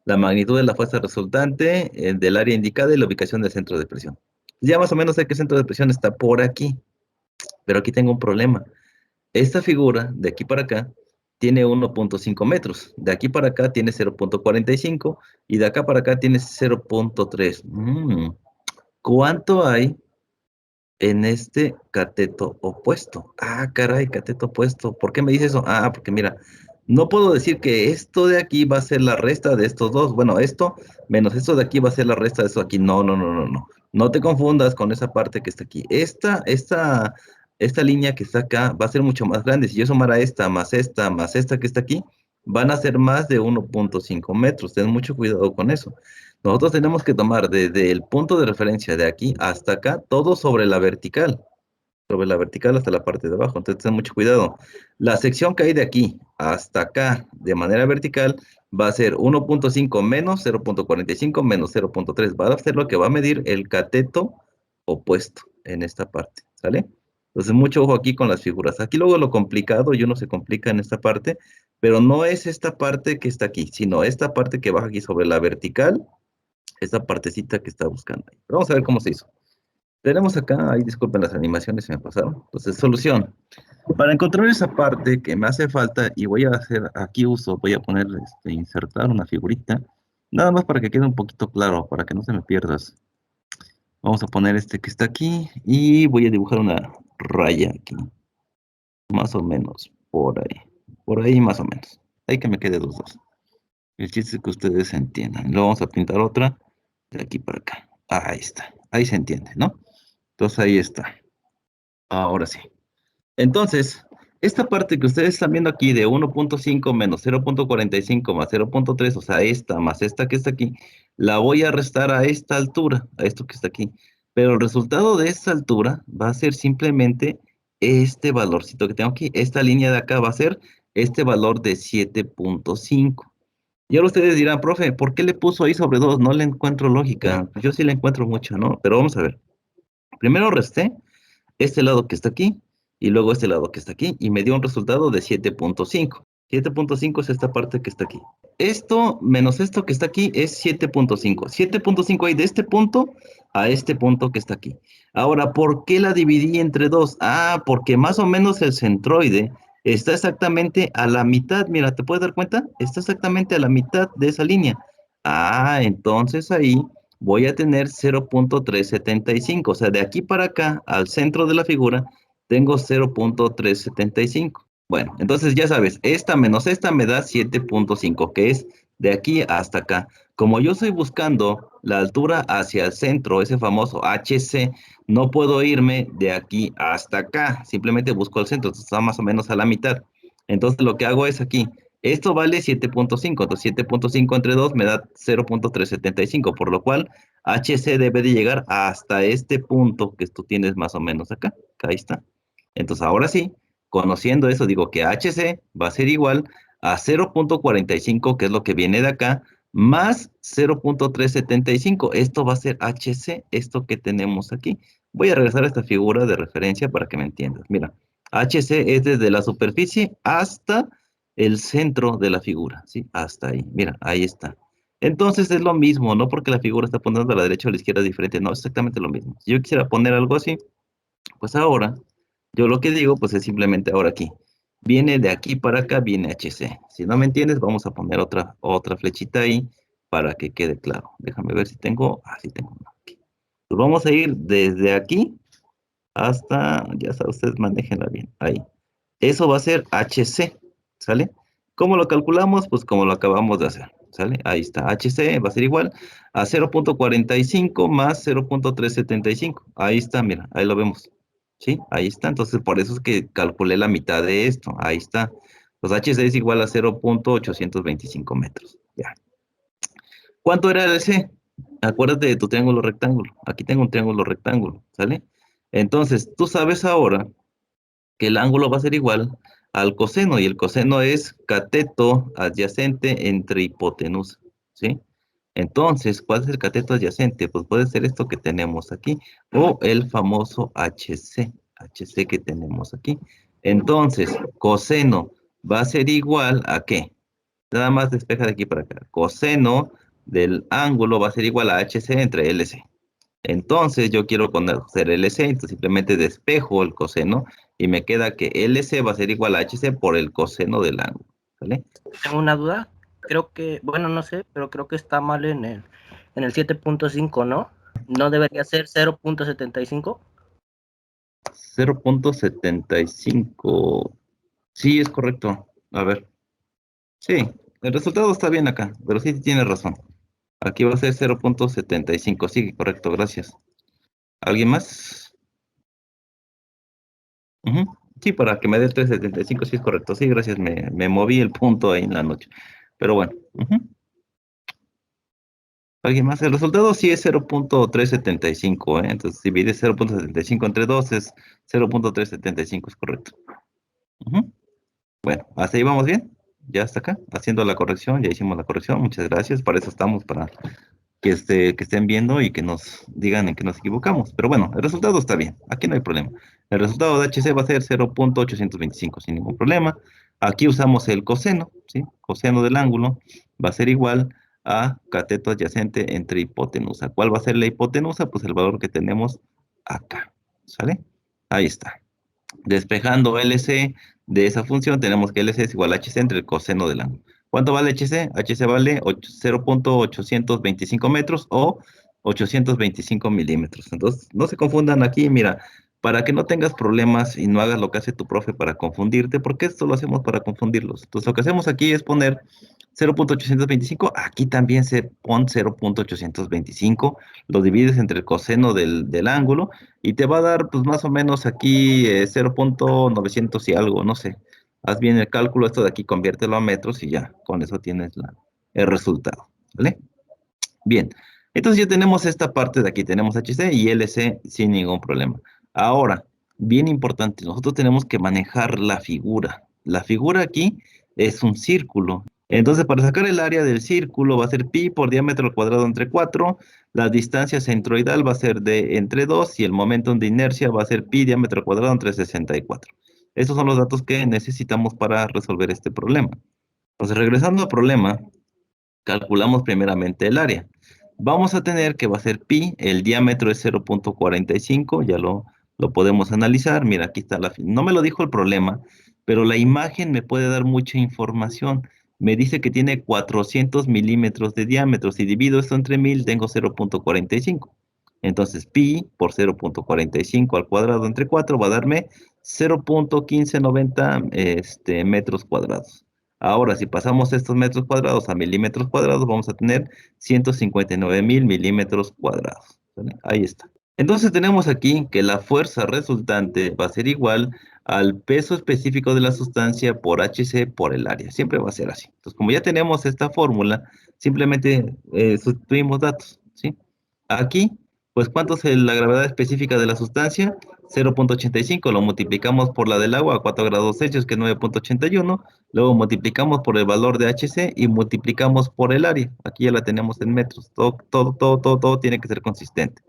la magnitud de la fuerza resultante del área indicada y la ubicación del centro de presión. Ya más o menos sé que el centro de presión está por aquí, pero aquí tengo un problema. Esta figura, de aquí para acá, tiene 1.5 metros. De aquí para acá tiene 0.45 y de acá para acá tiene 0.3. ¿Cuánto hay en este cateto opuesto? Ah, caray, cateto opuesto. ¿Por qué me dice eso? Ah, porque mira, no puedo decir que esto de aquí va a ser la resta de estos dos. Bueno, esto menos esto de aquí va a ser la resta de esto aquí. No, no, no, no, no. No te confundas con esa parte que está aquí. Esta línea que está acá va a ser mucho más grande. Si yo sumara esta, más esta que está aquí, van a ser más de 1.5 metros. Ten mucho cuidado con eso. Nosotros tenemos que tomar desde el punto de referencia de aquí hasta acá, todo sobre la vertical hasta la parte de abajo. Entonces, ten mucho cuidado. La sección que hay de aquí hasta acá de manera vertical va a ser 1.5 menos 0.45 menos 0.3. Va a ser lo que va a medir el cateto opuesto en esta parte, ¿sale? Entonces, mucho ojo aquí con las figuras. Aquí luego lo complicado, y uno se complica en esta parte, pero no es esta parte que está aquí, sino esta parte que baja aquí sobre la vertical, esa partecita que está buscando ahí. Pero vamos a ver cómo se hizo. tenemos acá, ahí disculpen las animaciones se me pasaron. Entonces, solución. Para encontrar esa parte que me hace falta, y voy a hacer aquí uso, voy a poner, insertar una figurita, nada más para que quede un poquito claro, para que no se me pierdas. Vamos a poner este que está aquí, y voy a dibujar una raya aquí, más o menos, por ahí más o menos. Ahí que me quede los dos. El chiste es que ustedes entiendan. Luego vamos a pintar otra de aquí para acá. Ahí está, ahí se entiende, ¿no? Entonces ahí está. Ahora sí. Entonces, esta parte que ustedes están viendo aquí de 1.5 menos 0.45 más 0.3, o sea, esta más esta que está aquí, la voy a restar a esta altura, a esto que está aquí. Pero el resultado de esta altura va a ser simplemente este valorcito que tengo aquí. Esta línea de acá va a ser este valor de 7.5. Y ahora ustedes dirán, profe, ¿por qué le puso ahí sobre 2? No le encuentro lógica. Yo sí le encuentro mucha, ¿no? Pero vamos a ver. Primero resté este lado que está aquí y luego este lado que está aquí y me dio un resultado de 7.5. 7.5 es esta parte que está aquí. Esto menos esto que está aquí es 7.5. 7.5 hay de este punto a este punto que está aquí. Ahora, ¿por qué la dividí entre dos? Ah, porque más o menos el centroide está exactamente a la mitad. Mira, ¿te puedes dar cuenta? Está exactamente a la mitad de esa línea. Ah, entonces ahí voy a tener 0.375. O sea, de aquí para acá, al centro de la figura, tengo 0.375. Bueno, entonces ya sabes, esta menos esta me da 7.5, que es de aquí hasta acá. Como yo estoy buscando la altura hacia el centro, ese famoso HC, no puedo irme de aquí hasta acá. Simplemente busco el centro, entonces está más o menos a la mitad. Entonces lo que hago es aquí, esto vale 7.5, entonces 7.5 entre 2 me da 0.375, por lo cual HC debe de llegar hasta este punto que tú tienes más o menos acá. Ahí está. Entonces ahora sí, conociendo eso, digo que HC va a ser igual a 0.45, que es lo que viene de acá, más 0.375. Esto va a ser HC, esto que tenemos aquí. Voy a regresar a esta figura de referencia para que me entiendas. Mira, HC es desde la superficie hasta el centro de la figura, ¿sí? Hasta ahí. Mira, ahí está. Entonces es lo mismo, no porque la figura está poniendo a la derecha o a la izquierda diferente, no, es exactamente lo mismo. Si yo quisiera poner algo así, pues ahora, yo lo que digo, pues es simplemente ahora aquí. Viene de aquí para acá, viene HC. Si no me entiendes, vamos a poner otra flechita ahí para que quede claro. Déjame ver si tengo, sí tengo una aquí. Pues vamos a ir desde aquí hasta, ya saben, ustedes manéjenla bien, ahí. Eso va a ser HC, ¿sale? ¿Cómo lo calculamos? Pues como lo acabamos de hacer, ¿sale? Ahí está, HC va a ser igual a 0.45 más 0.375. Ahí está, mira, ahí lo vemos. ¿Sí? Ahí está, entonces por eso es que calculé la mitad de esto, ahí está. Pues HC es igual a 0.825 metros, ya. ¿Cuánto era el C? Acuérdate de tu triángulo rectángulo. Aquí tengo un triángulo rectángulo, ¿sale? Entonces, tú sabes ahora que el ángulo va a ser igual al coseno, y el coseno es cateto adyacente entre hipotenusa, ¿sí? Entonces, ¿cuál es el cateto adyacente? Pues puede ser esto que tenemos aquí, o el famoso HC que tenemos aquí. Entonces, coseno va a ser igual a ¿qué? Nada más despeja de aquí para acá. Coseno del ángulo va a ser igual a HC entre LC. Entonces yo quiero conocer LC, entonces simplemente despejo el coseno y me queda que LC va a ser igual a HC por el coseno del ángulo, ¿vale? Tengo una duda. Creo que, bueno, no sé, pero creo que está mal en el 7.5, ¿no? ¿No debería ser 0.75? 0.75. Sí, es correcto. A ver. Sí, el resultado está bien acá, pero sí tiene razón. Aquí va a ser 0.75. Sí, correcto, gracias. ¿Alguien más? Ujú. Sí, para que me dé el 3.75, sí es correcto. Sí, gracias, me moví el punto ahí en la noche. Pero bueno. Ujú. ¿Alguien más? El resultado sí es 0.375, ¿eh? Entonces, si divide 0.75 entre 2 es 0.375, es correcto. Ujú. Bueno, hasta ahí vamos bien. Ya hasta acá, haciendo la corrección, ya hicimos la corrección. Muchas gracias. Para eso estamos, para que estén viendo y que nos digan en qué nos equivocamos. Pero bueno, el resultado está bien. Aquí no hay problema. El resultado de HC va a ser 0.825 sin ningún problema. Aquí usamos el coseno, ¿sí? Coseno del ángulo va a ser igual a cateto adyacente entre hipotenusa. ¿Cuál va a ser la hipotenusa? Pues el valor que tenemos acá, ¿sale? Ahí está. Despejando LC de esa función, tenemos que LC es igual a HC entre el coseno del ángulo. ¿Cuánto vale HC? HC vale 0.825 metros o 825 milímetros. Entonces, no se confundan aquí, mira, para que no tengas problemas y no hagas lo que hace tu profe para confundirte, porque esto lo hacemos para confundirlos. Entonces, lo que hacemos aquí es poner 0.825, aquí también se pone 0.825, lo divides entre el coseno del ángulo y te va a dar pues más o menos aquí 0.900 y algo, no sé. Haz bien el cálculo, esto de aquí conviértelo a metros y ya, con eso tienes el resultado, ¿vale? Bien, entonces ya tenemos esta parte de aquí, tenemos HC y LC sin ningún problema. Ahora, bien importante, nosotros tenemos que manejar la figura. La figura aquí es un círculo. Entonces, para sacar el área del círculo va a ser pi por diámetro al cuadrado entre 4, la distancia centroidal va a ser de entre 2 y el momento de inercia va a ser pi diámetro al cuadrado entre 64. Estos son los datos que necesitamos para resolver este problema. Entonces, regresando al problema, calculamos primeramente el área. Vamos a tener que va a ser pi, el diámetro es 0.45, ya lo podemos analizar. Mira, aquí está no me lo dijo el problema, pero la imagen me puede dar mucha información. Me dice que tiene 400 milímetros de diámetro. Si divido esto entre 1000, tengo 0.45. Entonces, pi por 0.45 al cuadrado entre 4 va a darme 0.1590 metros cuadrados. Ahora, si pasamos estos metros cuadrados a milímetros cuadrados, vamos a tener 159.000 milímetros cuadrados. ¿Vale? Ahí está. Entonces tenemos aquí que la fuerza resultante va a ser igual al peso específico de la sustancia por HC por el área. Siempre va a ser así. Entonces, como ya tenemos esta fórmula, simplemente sustituimos datos, ¿sí? Aquí, pues, ¿cuánto es la gravedad específica de la sustancia? 0.85, lo multiplicamos por la del agua a 4 grados Celsius, que es 9.81, luego multiplicamos por el valor de HC y multiplicamos por el área. Aquí ya la tenemos en metros. Todo tiene que ser consistente.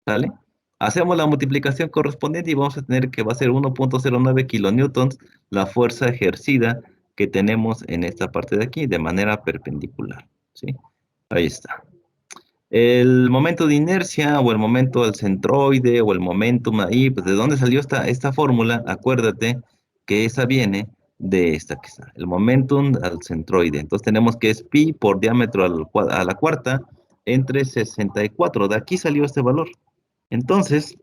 ¿Sale? Hacemos la multiplicación correspondiente y vamos a tener que va a ser 1.09 kilonewtons la fuerza ejercida que tenemos en esta parte de aquí de manera perpendicular. ¿Sí? Ahí está. El momento de inercia o el momento del centroide o el momentum ahí, pues ¿de dónde salió esta fórmula? Acuérdate que esa viene de esta que está, el momentum al centroide. Entonces tenemos que es pi por diámetro a la cuarta entre 64. De aquí salió este valor. Entonces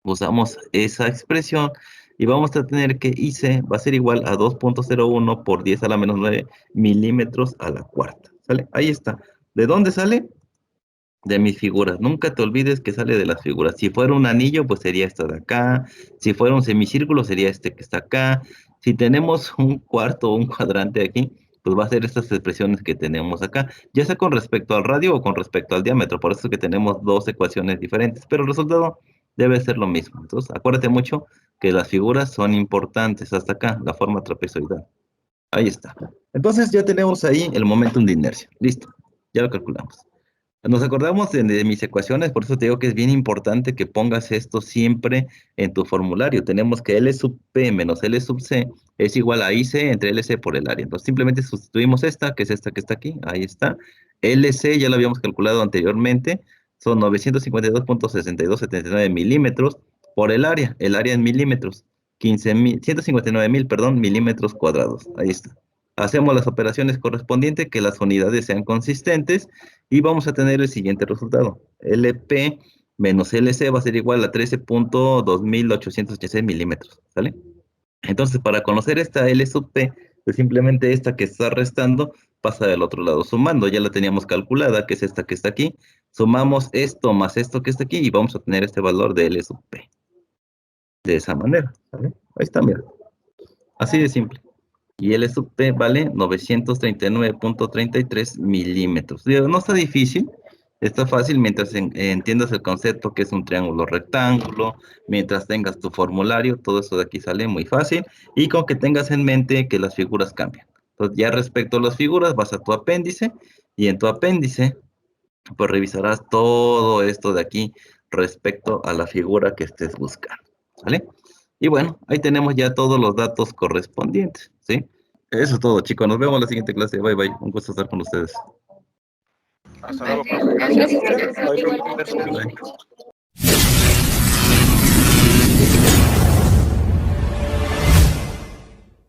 usamos esa expresión y vamos a tener que IC va a ser igual a 2.01 por 10 a la menos 9 milímetros a la cuarta. ¿Sale? Ahí está. ¿De dónde sale? De mis figuras. Nunca te olvides que sale de las figuras. Si fuera un anillo, pues sería esta de acá. Si fuera un semicírculo, sería este que está acá. Si tenemos un cuarto o un cuadrante aquí, pues va a ser estas expresiones que tenemos acá, ya sea con respecto al radio o con respecto al diámetro. Por eso es que tenemos dos ecuaciones diferentes, pero el resultado debe ser lo mismo. Entonces, acuérdate mucho que las figuras son importantes hasta acá, la forma trapezoidal. Ahí está. Entonces ya tenemos ahí el momentum de inercia. Listo, ya lo calculamos. Nos acordamos de mis ecuaciones, por eso te digo que es bien importante que pongas esto siempre en tu formulario. Tenemos que L sub P menos L sub C es igual a IC entre LC por el área. Entonces simplemente sustituimos esta, que es esta que está aquí, ahí está. LC ya lo habíamos calculado anteriormente, son 952.6279 milímetros por el área en milímetros, 159.000, perdón, milímetros cuadrados, ahí está. Hacemos las operaciones correspondientes, que las unidades sean consistentes, y vamos a tener el siguiente resultado. LP menos LC va a ser igual a 13.2886 milímetros, ¿sale? Entonces, para conocer esta L sub P, pues simplemente esta que está restando pasa del otro lado sumando. Ya la teníamos calculada, que es esta que está aquí. Sumamos esto más esto que está aquí y vamos a tener este valor de L sub P. De esa manera, ¿sale? Ahí está, mira. Así de simple. Y L sub P vale 939.33 milímetros. Digo, no está difícil, está fácil mientras entiendas el concepto que es un triángulo rectángulo, mientras tengas tu formulario, todo eso de aquí sale muy fácil, y con que tengas en mente que las figuras cambian. Entonces ya respecto a las figuras, vas a tu apéndice, y en tu apéndice, pues revisarás todo esto de aquí respecto a la figura que estés buscando, ¿vale? Y bueno, ahí tenemos ya todos los datos correspondientes, ¿sí? Eso es todo, chicos. Nos vemos en la siguiente clase. Bye, bye. Un gusto estar con ustedes. Hasta luego, profe. Gracias. Gracias. Bye.